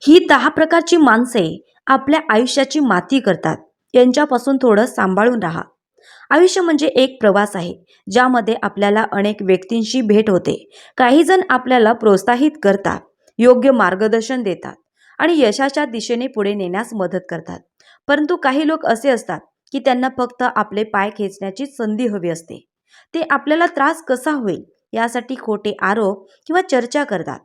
ही 10 प्रकारची माणसे आपल्या आयुष्याची माती करतात. यांच्यापासून थोडं सांभाळून राहा. आयुष्य म्हणजे एक प्रवास आहे, ज्यामध्ये आपल्याला अनेक व्यक्तींशी भेट होते. काही जण आपल्याला प्रोत्साहित करतात, योग्य मार्गदर्शन देतात आणि यशाच्या दिशेने पुढे नेण्यास मदत करतात. परंतु काही लोक असे असतात, की त्यांना फक्त आपले पाय खेचण्याची संधी हवी असते. ते आपल्याला त्रास कसा होईल यासाठी खोटे आरोप किंवा चर्चा करतात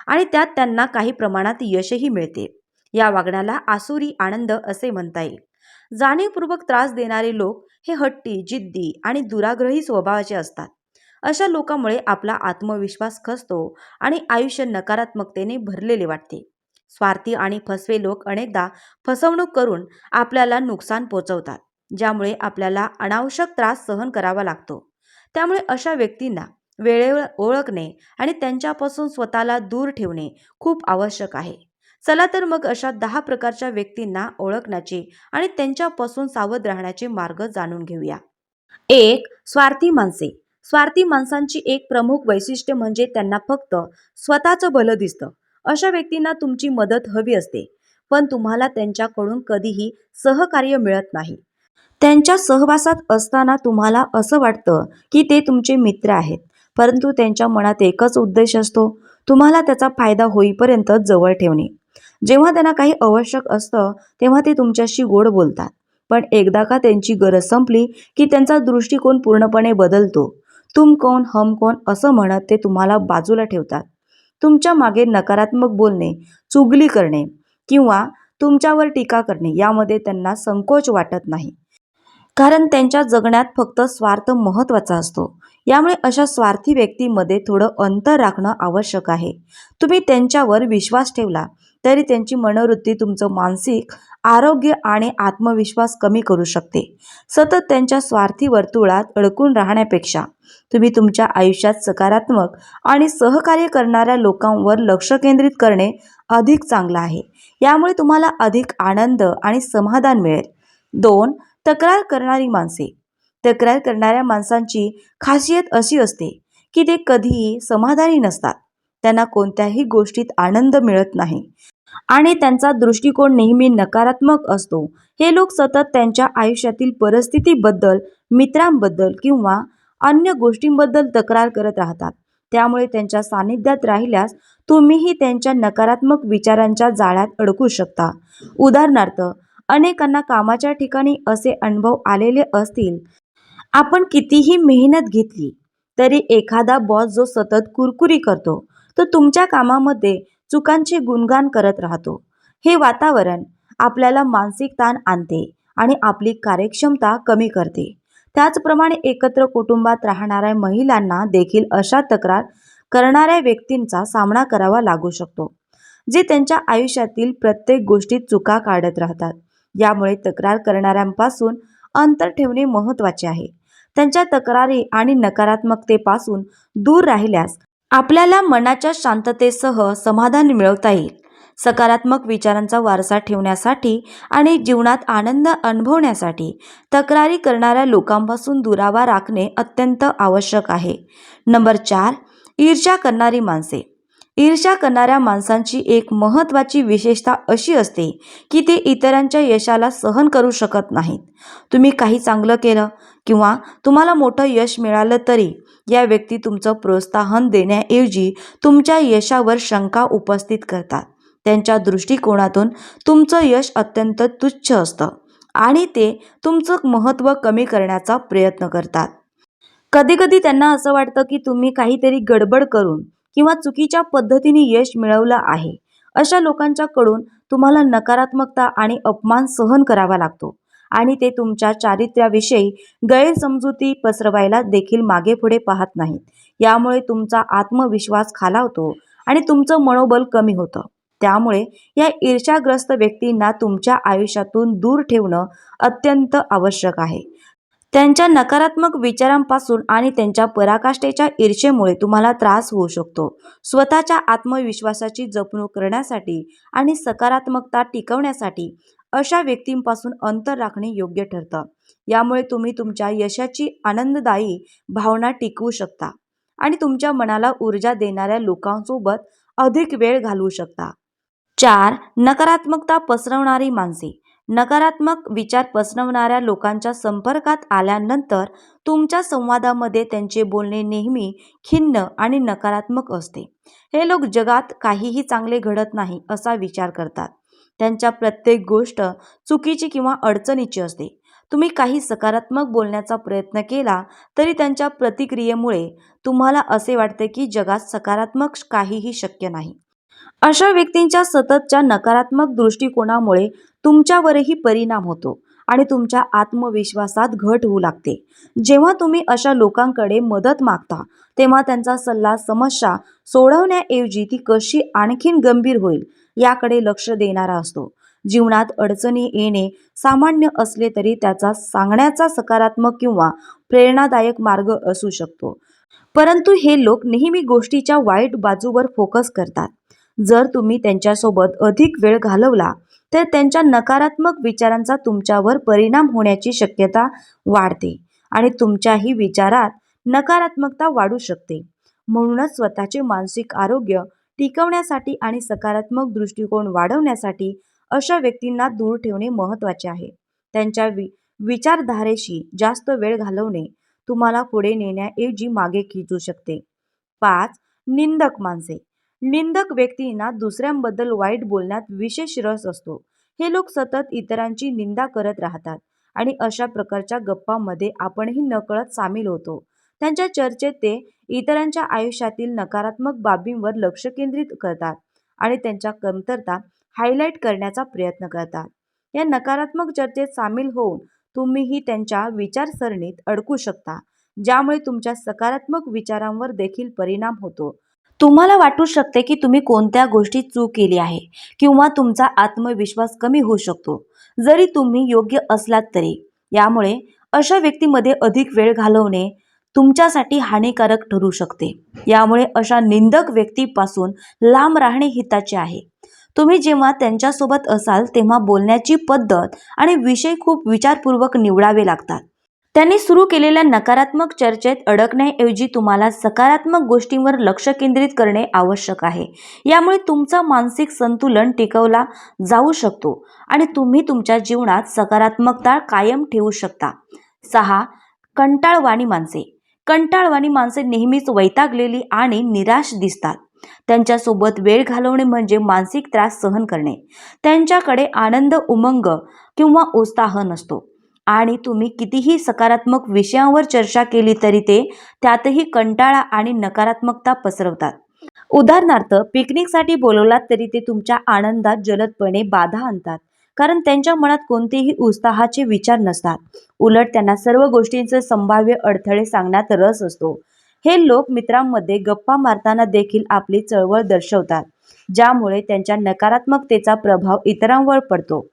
आणि त्यात त्यांना काही प्रमाणात यशही मिळते. या वागण्याला आसुरी आनंद असे म्हणता येईल. जाणीवपूर्वक त्रास देणारे लोक हे हट्टी, जिद्दी आणि दुराग्रही स्वभावाचे असतात. अशा लोकांमुळे आपला आत्मविश्वास खचतो आणि आयुष्य नकारात्मकतेने भरलेले वाटते. स्वार्थी आणि फसवे लोक अनेकदा फसवणूक करून आपल्याला नुकसान पोचवतात, ज्यामुळे आपल्याला अनावश्यक त्रास सहन करावा लागतो. त्यामुळे अशा व्यक्तींना वेळेवर ओळखणे आणि त्यांच्यापासून स्वतःला दूर ठेवणे खूप आवश्यक आहे. चला तर मग अशा 10 प्रकारच्या व्यक्तींना ओळखण्याचे आणि त्यांच्यापासून सावध राहण्याचे मार्ग जाणून घेऊया. 1. स्वार्थी माणसे. स्वार्थी माणसांची एक प्रमुख वैशिष्ट्य म्हणजे त्यांना फक्त स्वतःचं भलं दिसतं. अशा व्यक्तींना तुमची मदत हवी असते, पण तुम्हाला त्यांच्याकडून कधीही सहकार्य मिळत नाही. त्यांच्या सहवासात असताना तुम्हाला असं वाटतं की ते तुमचे मित्र आहेत, परंतु त्यांच्या मनात एकच उद्देश असतो, तुम्हाला त्याचा फायदा होईपर्यंत जवळ ठेवणे. जेव्हा त्यांना काही आवश्यक असतं, तेव्हा ते तुमच्याशी गोड बोलतात. पण एकदा का त्यांची गरज संपली की त्यांचा दृष्टिकोन पूर्णपणे बदलतो. तुम कौन हम कौन असं म्हणत ते तुम्हाला बाजूला ठेवतात. तुमच्या मागे नकारात्मक बोलणे, चुगली करणे किंवा तुमच्यावर टीका करणे यामध्ये त्यांना संकोच वाटत नाही. कारण त्यांच्या जगण्यात फक्त स्वार्थ महत्त्वाचा असतो. यामुळे अशा स्वार्थी व्यक्तीमध्ये थोडं अंतर राखणं आवश्यक आहे. तुम्ही त्यांच्यावर विश्वास ठेवला तरी त्यांची मनोवृत्ती तुमचं मानसिक आरोग्य आणि आत्मविश्वास कमी करू शकते. सतत त्यांच्या स्वार्थी वर्तुळात अडकून राहण्यापेक्षा तुम्ही तुमच्या आयुष्यात सकारात्मक आणि सहकार्य करणाऱ्या लोकांवर लक्ष केंद्रित करणे अधिक चांगलं आहे. यामुळे तुम्हाला अधिक आनंद आणि समाधान मिळेल. 2. तक्रार करणारी माणसे. तक्रार करणाऱ्या माणसांची खासियत अशी असते की ते कधीही समाधानी नसतात. त्यांना कोणत्याही गोष्टीत आनंद मिळत नाही आणि त्यांचा दृष्टिकोन नेहमी नकारात्मक असतो. हे लोक सतत त्यांच्या आयुष्यातील परिस्थितीबद्दल, मित्रांबद्दल किंवा अन्य गोष्टींबद्दल तक्रार करत राहतात. त्यामुळे त्यांच्या सानिध्यात राहिल्यास तुम्हीही त्यांच्या नकारात्मक विचारांच्या जाळ्यात अडकू शकता. उदाहरणार्थ, अनेकांना कामाच्या ठिकाणी असे अनुभव आलेले असतील. आपण कितीही मेहनत घेतली तरी एखादा बॉस जो सतत कुरकुरी करतो, तो तुमच्या कामामध्ये चुकांचे गुणगान करत राहतो. हे वातावरण आपल्याला मानसिक ताण आणते आणि आपली कार्यक्षमता कमी करते. त्याचप्रमाणे एकत्र कुटुंबात राहणाऱ्या महिलांना देखील अशा तक्रार करणाऱ्या व्यक्तींचा सामना करावा लागू शकतो, जे त्यांच्या आयुष्यातील प्रत्येक गोष्टीत चुका काढत राहतात. यामुळे तक्रार करणाऱ्यांपासून अंतर ठेवणे महत्त्वाचे आहे. त्यांच्या तक्रारी आणि नकारात्मकतेपासून दूर राहिल्यास आपल्याला मनाच्या शांततेसह समाधान मिळवता येईल. सकारात्मक विचारांचा वारसा ठेवण्यासाठी आणि जीवनात आनंद अनुभवण्यासाठी तक्रारी करणाऱ्या लोकांपासून दुरावा राखणे अत्यंत आवश्यक आहे. नंबर 4. ईर्ष्या करणारी माणसे. ईर्ष्या करणाऱ्या माणसांची एक महत्त्वाची विशेषता अशी असते की ते इतरांच्या यशाला सहन करू शकत नाहीत. तुम्ही काही चांगलं केलं किंवा तुम्हाला मोठं यश मिळालं तरी या व्यक्ती तुमचं प्रोत्साहन देण्याऐवजी तुमच्या यशावर शंका उपस्थित करतात. त्यांच्या दृष्टिकोनातून तुमचं यश अत्यंत तुच्छ असतं आणि ते तुमचं महत्त्व कमी करण्याचा प्रयत्न करतात. कधीकधी त्यांना असं वाटतं की तुम्ही काहीतरी गडबड करून किंवा चुकीच्या पद्धतीने यश मिळवलं आहे. अशा लोकांच्याकडून तुम्हाला नकारात्मकता आणि अपमान सहन करावा लागतो आणि ते तुमच्या चारित्र्याविषयी गैरसमजुती पसरवायला देखील मागेपुढे पाहत नाहीत. यामुळे तुमचा आत्मविश्वास खालावतो आणि तुमचं मनोबल कमी होतं. त्यामुळे या ईर्ष्याग्रस्त व्यक्तींना तुमच्या आयुष्यातून दूर ठेवणं अत्यंत आवश्यक आहे. त्यांच्या नकारात्मक विचारांपासून आणि त्यांच्या पराकाष्ठेच्या ईर्ष्येमुळे तुम्हाला त्रास होऊ शकतो. स्वतःच्या आत्मविश्वासाची जपणूक करण्यासाठी आणि सकारात्मकता टिकवण्यासाठी अशा व्यक्तींपासून अंतर राखणे योग्य ठरतं. यामुळे तुम्ही तुमच्या यशाची आनंददायी भावना टिकवू शकता आणि तुमच्या मनाला ऊर्जा देणाऱ्या लोकांसोबत अधिक वेळ घालवू शकता. 4. नकारात्मकता पसरवणारी माणसे. नकारात्मक विचार पसरवणाऱ्या लोकांच्या संपर्कात आल्यानंतर तुमच्या संवादामध्ये त्यांचे बोलणे नेहमी खिन्न आणि नकारात्मक असते. हे लोक जगात काहीही चांगले घडत नाही असा विचार करतात. त्यांच्या प्रत्येक गोष्ट चुकीची किंवा अडचणीची असते. तुम्ही काही सकारात्मक बोलण्याचा प्रयत्न केला तरी त्यांच्या प्रतिक्रियेमुळे तुम्हाला असे वाटते की जगात सकारात्मक काहीही शक्य नाही. अशा व्यक्तींच्या सततच्या नकारात्मक दृष्टिकोनामुळे तुमच्यावरही परिणाम होतो आणि तुमच्या आत्मविश्वासात घट होऊ लागते. जेव्हा तुम्ही अशा लोकांकडे मदत मागता तेव्हा त्यांचा सल्ला समस्या सोडवण्याऐवजी ती कशी आणखीन गंभीर होईल याकडे लक्ष देणारा असतो. जीवनात अडचणी येणे सामान्य असले तरी त्याचा सांगण्याचा सकारात्मक किंवा प्रेरणादायक मार्ग असू शकतो. परंतु हे लोक नेहमी गोष्टीच्या वाईट बाजूवर फोकस करतात. जर तुम्ही त्यांच्यासोबत अधिक वेळ घालवला तर त्यांच्या नकारात्मक विचारांचा तुमच्यावर परिणाम होण्याची शक्यता वाढते आणि तुमच्याही विचारात नकारात्मकता वाढू शकते. म्हणूनच स्वतःचे मानसिक आरोग्य टिकवण्यासाठी आणि सकारात्मक दृष्टिकोन वाढवण्यासाठी अशा व्यक्तींना दूर ठेवणे महत्त्वाचे आहे. त्यांच्या विचारधारेशी जास्त वेळ घालवणे तुम्हाला पुढे नेण्याऐवजी मागे खिचू शकते. 5. निंदक माणसे. निंदक व्यक्तींना दुसऱ्यांबद्दल वाईट बोलण्यात विशेष रस असतो. हे लोक सतत इतरांची निंदा करत राहतात आणि अशा प्रकारच्या गप्पांमध्ये आपणही नकळत सामील होतो. त्यांच्या चर्चेत ते इतरांच्या आयुष्यातील नकारात्मक बाबींवर लक्ष केंद्रित करतात आणि त्यांच्या कमतरता हायलाईट करण्याचा प्रयत्न करतात. या नकारात्मक चर्चेत सामील होऊन तुम्हीही त्यांच्या विचारसरणीत अडकू शकता, ज्यामुळे तुमच्या सकारात्मक विचारांवर देखील परिणाम होतो. तुम्हाला वाटू शकते की तुम्ही कोणत्या गोष्टीत चूक केली आहे किंवा तुमचा आत्मविश्वास कमी होऊ शकतो, जरी तुम्ही योग्य असलात तरी. यामुळे अशा व्यक्तीमध्ये अधिक वेळ घालवणे तुमच्यासाठी हानिकारक ठरू शकते. यामुळे अशा निंदक व्यक्तीपासून लांब राहणे हिताचे आहे. तुम्ही जेव्हा त्यांच्यासोबत असाल तेव्हा बोलण्याची पद्धत आणि विषय खूप विचारपूर्वक निवडावे लागतात. त्यांनी सुरू केलेल्या नकारात्मक चर्चेत अडकण्याऐवजी तुम्हाला सकारात्मक गोष्टींवर लक्ष केंद्रित करणे आवश्यक आहे. यामुळे तुमचा मानसिक संतुलन टिकवला जाऊ शकतो आणि तुम्ही तुमच्या जीवनात सकारात्मकता कायम ठेवू शकता. 6. कंटाळवाणी माणसे. कंटाळवाणी माणसे नेहमीच वैतागलेली आणि निराश दिसतात. त्यांच्यासोबत वेळ घालवणे म्हणजे मानसिक त्रास सहन करणे. त्यांच्याकडे आनंद, उमंग किंवा उत्साह नसतो आणि तुम्ही कितीही सकारात्मक विषयांवर चर्चा केली तरी ते त्यातही कंटाळा आणि नकारात्मकता पसरवतात. उदाहरणार्थ, पिकनिकसाठी बोलवलात तरी ते तुमच्या आनंदात जलदपणे बाधा आणतात, कारण त्यांच्या मनात कोणतेही उत्साहाचे विचार नसतात. उलट त्यांना सर्व गोष्टींचे संभाव्य अडथळे सांगण्यात रस असतो. हे लोक मित्रांमध्ये गप्पा मारताना देखील आपली चळवळ दर्शवतात, ज्यामुळे त्यांच्या नकारात्मकतेचा प्रभाव इतरांवर पडतो.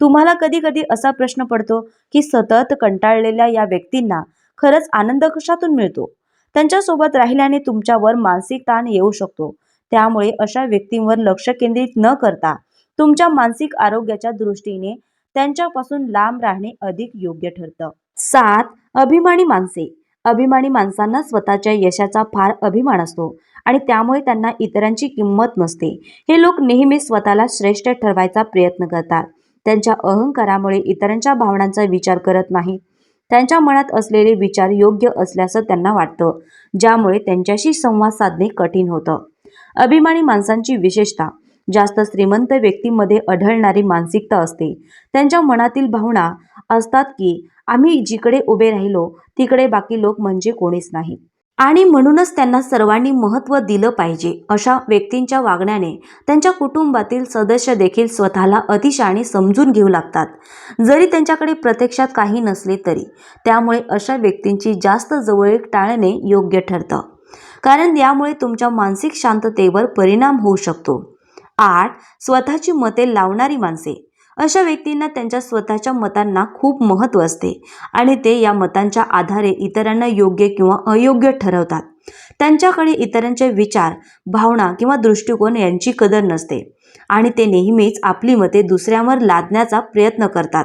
तुम्हाला कधी कधी असा प्रश्न पडतो की सतत कंटाळलेल्या या व्यक्तींना खरंच आनंद कशातून मिळतो? त्यांच्यासोबत राहिल्याने तुमच्यावर मानसिक ताण येऊ शकतो. त्यामुळे अशा व्यक्तींवर लक्ष केंद्रित न करता तुमच्या मानसिक आरोग्याच्या दृष्टीने त्यांच्यापासून लांब राहणे अधिक योग्य ठरतं. 7. अभिमानी माणसे. अभिमानी माणसांना स्वतःच्या यशाचा फार अभिमान असतो आणि त्यामुळे त्यांना इतरांची किंमत नसते. हे लोक नेहमी स्वतःला श्रेष्ठ ठरवायचा प्रयत्न करतात. त्यांच्या अहंकारामुळे इतरांच्या भावनांचा विचार करत नाहीत. त्यांच्या मनात असलेले विचार योग्य असल्याचं त्यांना वाटतं, ज्यामुळे त्यांच्याशी संवाद साधणे कठीण होतं. अभिमानी माणसांची विशेषता जास्त श्रीमंत व्यक्तींमध्ये आढळणारी मानसिकता असते. त्यांच्या मनातील भावना असतात की आम्ही जिकडे उभे राहिलो तिकडे बाकी लोक म्हणजे कोणीच नाही आणि म्हणूनच त्यांना सर्वांनी महत्त्व दिलं पाहिजे. अशा व्यक्तींच्या वागण्याने त्यांच्या कुटुंबातील सदस्य देखील स्वतःला अतिशहाणे समजून घेऊ लागतात, जरी त्यांच्याकडे प्रत्यक्षात काही नसले तरी. त्यामुळे अशा व्यक्तींची जास्त जवळीक टाळणे योग्य ठरतं, कारण यामुळे तुमच्या मानसिक शांततेवर परिणाम होऊ शकतो. 8. स्वतःची मते लावणारी माणसे. अशा व्यक्तींना त्यांच्या स्वतःच्या मतांना खूप महत्त्व असते आणि ते या मतांच्या आधारे इतरांना योग्य किंवा अयोग्य ठरवतात. त्यांच्याकडे इतरांचे विचार, भावना किंवा दृष्टिकोन यांची कदर नसते आणि ते नेहमीच आपली मते दुसऱ्यांवर लादण्याचा प्रयत्न करतात.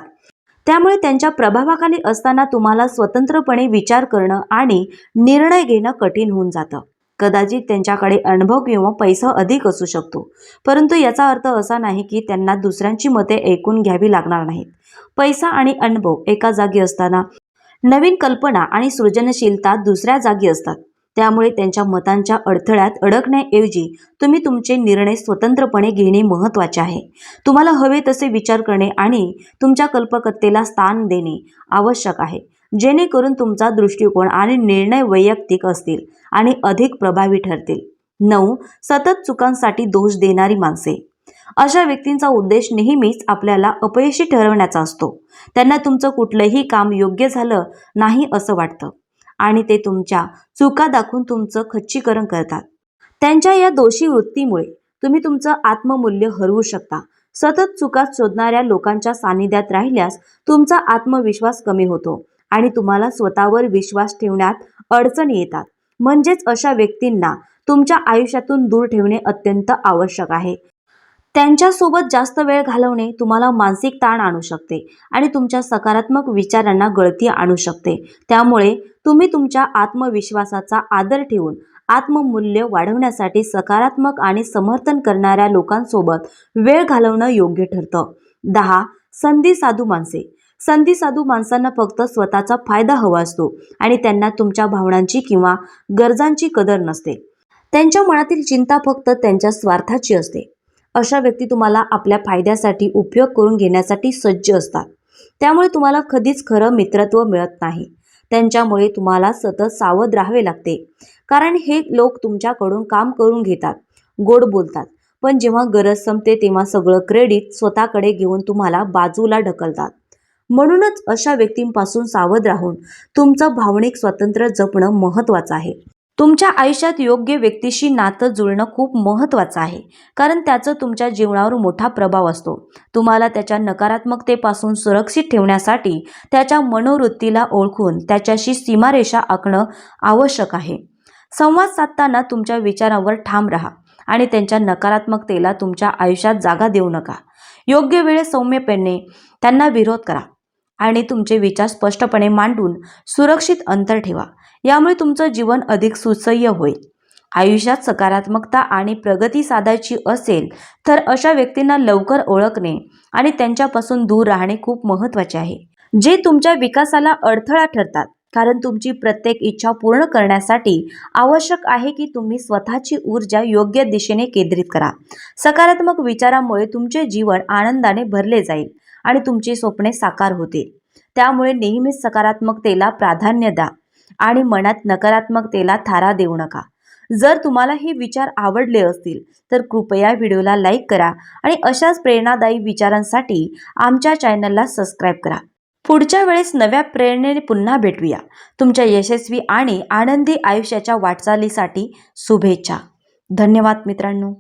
त्यामुळे त्यांच्या प्रभावाखाली असताना तुम्हाला स्वतंत्रपणे विचार करणं आणि निर्णय घेणं कठीण होऊन जातं. कदाचित त्यांच्याकडे अनुभव किंवा पैसा अधिक असू शकतो, परंतु याचा अर्थ असा नाही की त्यांना दुसऱ्यांची मते ऐकून घ्यावी लागणार नाहीत. पैसा आणि अनुभव एका जागी असताना नवीन कल्पना आणि सृजनशीलता दुसऱ्या जागी असतात. त्यामुळे त्यांच्या मतांच्या अडथळ्यात अडकण्याऐवजी तुम्ही तुमचे निर्णय स्वतंत्रपणे घेणे महत्त्वाचे आहे. तुम्हाला हवे तसे विचार करणे आणि तुमच्या कल्पकतेला स्थान देणे आवश्यक आहे, जेणेकरून तुमचा दृष्टिकोन आणि निर्णय वैयक्तिक असतील आणि अधिक प्रभावी ठरतील. 9. सतत चुकांसाठी दोष देणारी माणसे. अशा व्यक्तींचा उद्देश नेहमीच आपल्याला अपयशी ठरवण्याचा असतो. त्यांना तुमचं कुठलंही काम योग्य झालं नाही असं वाटतं आणि ते तुमच्या चुका दाखवून तुमचं खच्चीकरण करतात. त्यांच्या या दोषी वृत्तीमुळे तुम्ही तुमचं आत्ममूल्य हरवू शकता. सतत चुका शोधणाऱ्या लोकांच्या सानिध्यात राहिल्यास तुमचा आत्मविश्वास कमी होतो आणि तुम्हाला स्वतःवर विश्वास ठेवण्यात अडचणी येतात. म्हणजेच अशा व्यक्तींना तुमच्या आयुष्यातून दूर ठेवणे अत्यंत आवश्यक आहे. त्यांच्यासोबत जास्त वेळ घालवणे तुम्हाला मानसिक ताण आणू शकते आणि तुमच्या सकारात्मक विचारांना गळती आणू शकते. त्यामुळे तुम्ही तुमच्या आत्मविश्वासाचा आदर ठेवून आत्ममूल्य वाढवण्यासाठी सकारात्मक आणि समर्थन करणाऱ्या लोकांसोबत वेळ घालवणं योग्य ठरतं. 10. संधीसाधू माणसे. संधीसाधू माणसांना फक्त स्वतःचा फायदा हवा असतो आणि त्यांना तुमच्या भावनांची किंवा गरजांची कदर नसते. त्यांच्या मनातील चिंता फक्त त्यांच्या स्वार्थाची असते. अशा व्यक्ती तुम्हाला आपल्या फायद्यासाठी उपयोग करून घेण्यासाठी सज्ज असतात. त्यामुळे तुम्हाला कधीच खरं मित्रत्व मिळत नाही. त्यांच्यामुळे तुम्हाला सतत सावध राहावे लागते, कारण हे लोक तुमच्याकडून काम करून घेतात, गोड बोलतात, पण जेव्हा गरज संपते तेव्हा सगळं क्रेडिट स्वतःकडे घेऊन तुम्हाला बाजूला ढकलतात. म्हणूनच अशा व्यक्तींपासून सावध राहून तुमचं भावनिक स्वातंत्र्य जपणं महत्त्वाचं आहे. तुमच्या आयुष्यात योग्य व्यक्तीशी नातं जुळणं खूप महत्त्वाचं आहे, कारण त्याचा तुमच्या जीवनावर मोठा प्रभाव असतो. तुम्हाला त्याच्या नकारात्मकतेपासून सुरक्षित ठेवण्यासाठी त्याच्या मनोवृत्तीला ओळखून त्याच्याशी सीमारेषा आखणं आवश्यक आहे. संवाद साधताना तुमच्या विचारांवर ठाम राहा आणि त्यांच्या नकारात्मकतेला तुमच्या आयुष्यात जागा देऊ नका. योग्य वेळेत सौम्यपणे त्यांना विरोध करा आणि तुमचे विचार स्पष्टपणे मांडून सुरक्षित अंतर ठेवा. यामुळे तुमचं जीवन अधिक सुसह्य होईल. आयुष्यात सकारात्मकता आणि प्रगती साधायची असेल तर अशा व्यक्तींना लवकर ओळखणे आणि त्यांच्यापासून दूर राहणे खूप महत्त्वाचे आहे, जे तुमच्या विकासाला अडथळा ठरतात. कारण तुमची प्रत्येक इच्छा पूर्ण करण्यासाठी आवश्यक आहे की तुम्ही स्वतःची ऊर्जा योग्य दिशेने केंद्रित करा. सकारात्मक विचारांमुळे तुमचे जीवन आनंदाने भरले जाईल आणि तुमची स्वप्ने साकार होतील. त्यामुळे नेहमीच सकारात्मकतेला प्राधान्य द्या आणि मनात नकारात्मकतेला थारा देऊ नका. जर तुम्हाला हे विचार आवडले असतील तर कृपया व्हिडिओला लाईक करा आणि अशाच प्रेरणादायी विचारांसाठी आमच्या चॅनलला सबस्क्राईब करा. पुढच्या वेळेस नव्या प्रेरणेने पुन्हा भेटूया. तुमच्या यशस्वी आणि आनंदी आयुष्याच्या वाटचालीसाठी शुभेच्छा. धन्यवाद मित्रांनो.